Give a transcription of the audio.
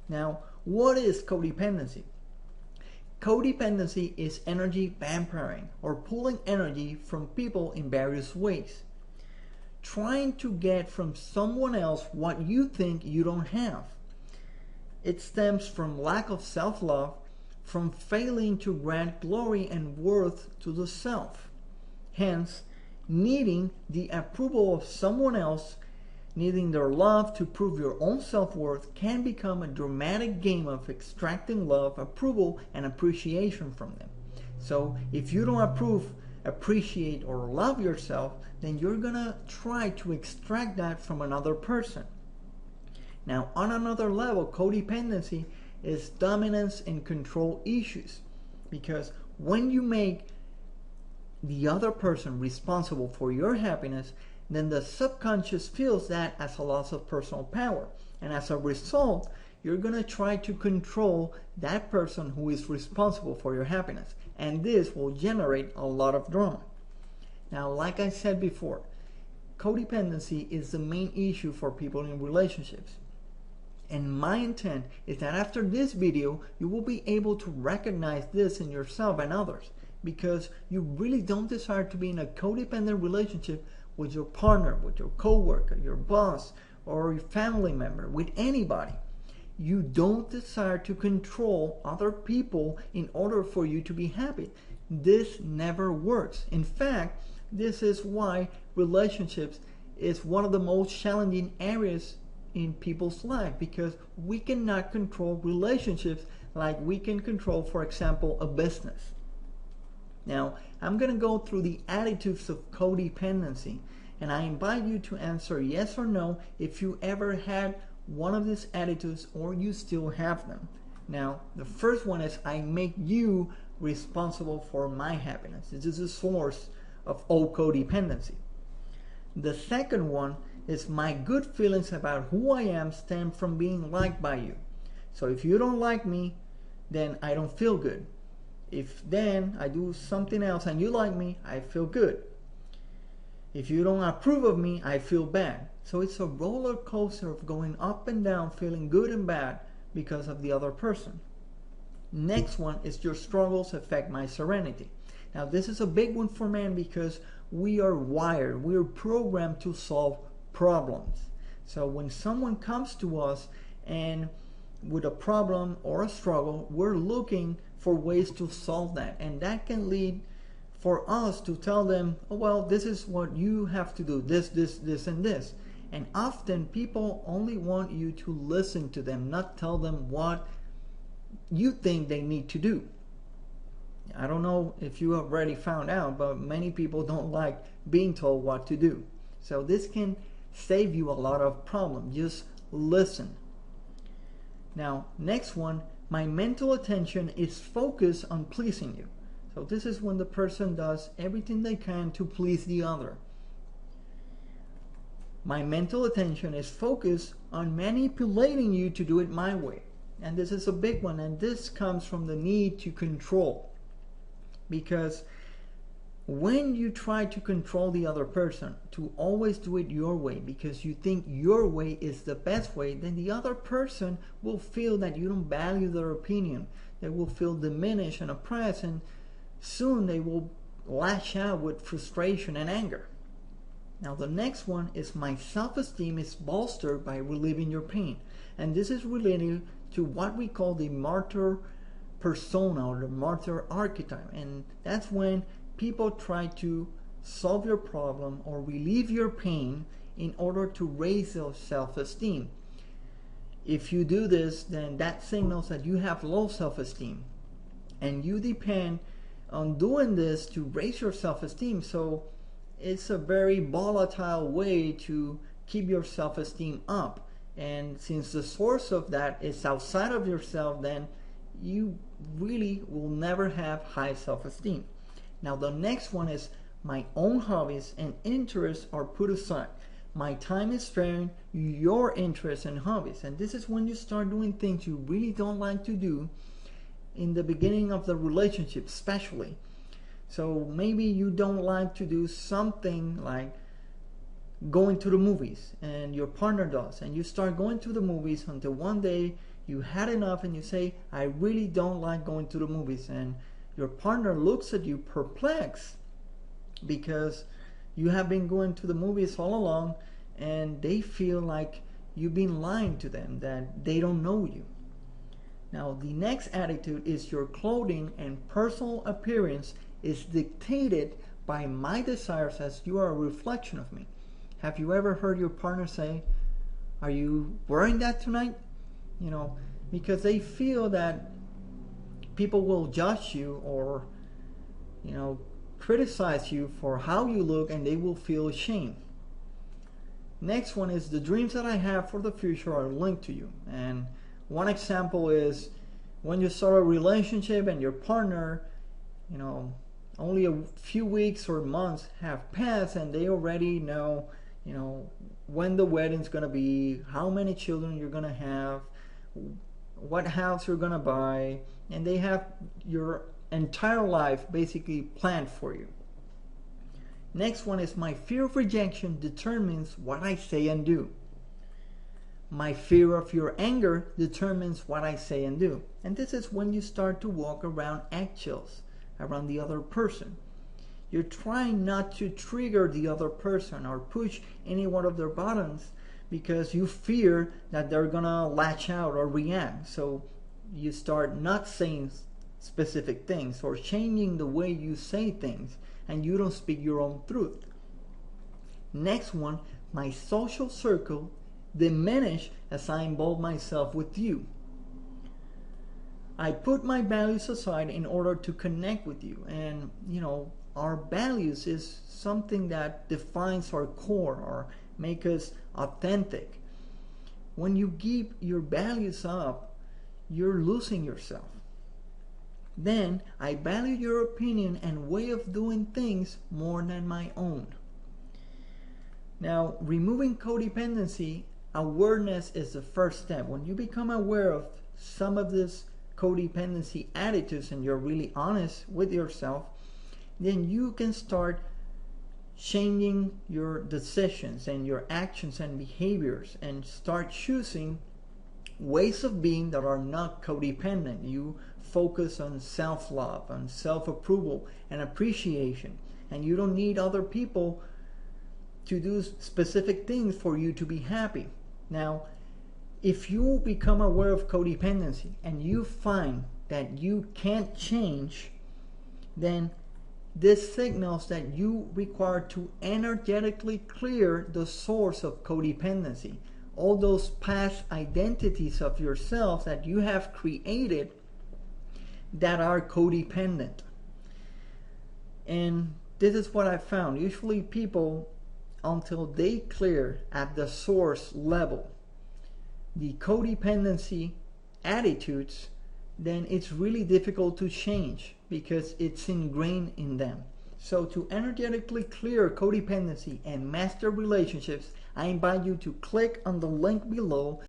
Now, what is codependency? Codependency is energy vampiring, or pulling energy from people in various ways. Trying to get from someone else what you think you don't have. It stems from lack of self-love, from failing to grant glory and worth to the self. Hence, needing the approval of someone else, needing their love to prove your own self-worth can become a dramatic game of extracting love, approval, and appreciation from them. So if you don't approve, appreciate, or love yourself, then you're gonna try to extract that from another person. Now, on another level, codependency is dominance and control issues, because when you make the other person responsible for your happiness, then the subconscious feels that as a loss of personal power, and as a result, you're going to try to control that person who is responsible for your happiness, and this will generate a lot of drama. Now, like I said before, codependency is the main issue for people in relationships. And my intent is that after this video, you will be able to recognize this in yourself and others, because you really don't desire to be in a codependent relationship with your partner, with your coworker, your boss, or your family member, with anybody. You don't desire to control other people in order for you to be happy. This never works. In fact, this is why relationships is one of the most challenging areas in people's life, because we cannot control relationships like we can control, for example, a business. Now, I'm going to go through the attitudes of codependency, and I invite you to answer yes or no if you ever had one of these attitudes or you still have them. Now, the first one is I make you responsible for my happiness. This is the source of all codependency. The second one is my good feelings about who I am stem from being liked by you. So if you don't like me, then I don't feel good. If then I do something else and you like me, I feel good. If you don't approve of me, I feel bad. So it's a roller coaster of going up and down, feeling good and bad because of the other person. Next one is your struggles affect my serenity. Now this is a big one for men because we are wired, we are programmed to solve problems. So when someone comes to us and with a problem or a struggle, we're looking for ways to solve that, and that can lead for us to tell them, oh well, this is what you have to do, this, and this. And often people only want you to listen to them, not tell them what you think they need to do. I don't know if you have already found out, but many people don't like being told what to do. So this can save you a lot of problems. Just listen. Now, next one, my mental attention is focused on pleasing you. So this is when the person does everything they can to please the other. My mental attention is focused on manipulating you to do it my way. And this is a big one, and this comes from the need to control. Because when you try to control the other person to always do it your way because you think your way is the best way, then the other person will feel that you don't value their opinion. They will feel diminished and oppressed, and soon they will lash out with frustration and anger. Now the next one is my self-esteem is bolstered by relieving your pain. And this is related to what we call the martyr persona or the martyr archetype. And that's when people try to solve your problem or relieve your pain in order to raise your self-esteem. If you do this, then that signals that you have low self-esteem, and you depend on doing this to raise your self-esteem. So it's a very volatile way to keep your self-esteem up, and since the source of that is outside of yourself, then you really will never have high self-esteem. Now the next one is my own hobbies and interests are put aside. My time is sparing your interests and hobbies. And this is when you start doing things you really don't like to do in the beginning of the relationship especially. So maybe you don't like to do something like going to the movies and your partner does, and you start going to the movies until one day you had enough and you say, I really don't like going to the movies, and your partner looks at you perplexed because you have been going to the movies all along, and they feel like you've been lying to them, that they don't know you. Now, the next attitude is your clothing and personal appearance is dictated by my desires as you are a reflection of me. Have you ever heard your partner say, are you wearing that tonight? Because they feel that people will judge you or, criticize you for how you look, and they will feel ashamed. Next one is the dreams that I have for the future are linked to you. And one example is when you start a relationship and your partner, only a few weeks or months have passed and they already know, when the wedding's going to be, how many children you're going to have, what house you're going to buy, and they have your entire life basically planned for you. Next one is my fear of rejection determines what I say and do. My fear of your anger determines what I say and do. And this is when you start to walk around eggshells around the other person. You're trying not to trigger the other person or push any one of their buttons because you fear that they're gonna lash out or react. So you start not saying specific things or changing the way you say things, and you don't speak your own truth. Next one, my social circle diminish as I involve myself with you. I put my values aside in order to connect with you, and our values is something that defines our core or make us authentic. When you give your values up, you're losing yourself. Then I value your opinion and way of doing things more than my own. Now, removing codependency, awareness is the first step. When you become aware of some of these codependency attitudes and you're really honest with yourself, then you can start changing your decisions and your actions and behaviors and start choosing ways of being that are not codependent. You focus on self-love, on self-approval and appreciation, and you don't need other people to do specific things for you to be happy. Now, if you become aware of codependency and you find that you can't change, then this signals that you require to energetically clear the source of codependency. All those past identities of yourself that you have created that are codependent. And this is what I found. Usually people, until they clear at the source level the codependency attitudes, then it's really difficult to change because it's ingrained in them. So to energetically clear codependency and master relationships, I invite you to click on the link below